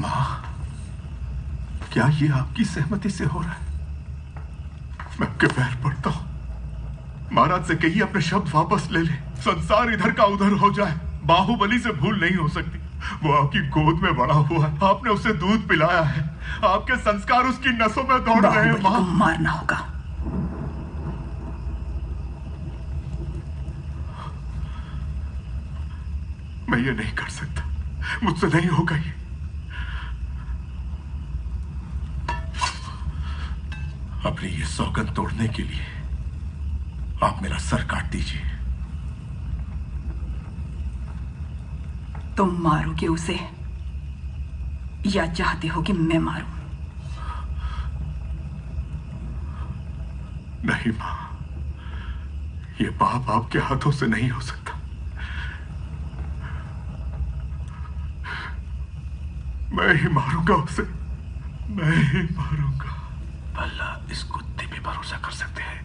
माँ, क्या ये आपकी सहमति से हो रहा है? मैं आपके पैर पड़ता हूं, महाराज से कहिए अपने शब्द वापस ले ले। संसार इधर का उधर हो जाए, बाहुबली से भूल नहीं हो सकती। वो आपकी गोद में बड़ा हुआ है, आपने उसे दूध पिलाया है, आपके संस्कार उसकी नसों में दौड़ रहे हैं। माँ, मारना होगा। मैं ये नहीं कर सकता, मुझसे नहीं होगा ये। अपनी ये सौगंध तोड़ने के लिए आप मेरा सर काट दीजिए। तुम मारोगे उसे या चाहते हो कि मैं मारूं? नहीं मां, ये पाप आपके हाथों से नहीं हो सकता। मैं ही मारूंगा उसे, मैं ही मारूंगा। भला इस कुत्ते पे भरोसा कर सकते हैं?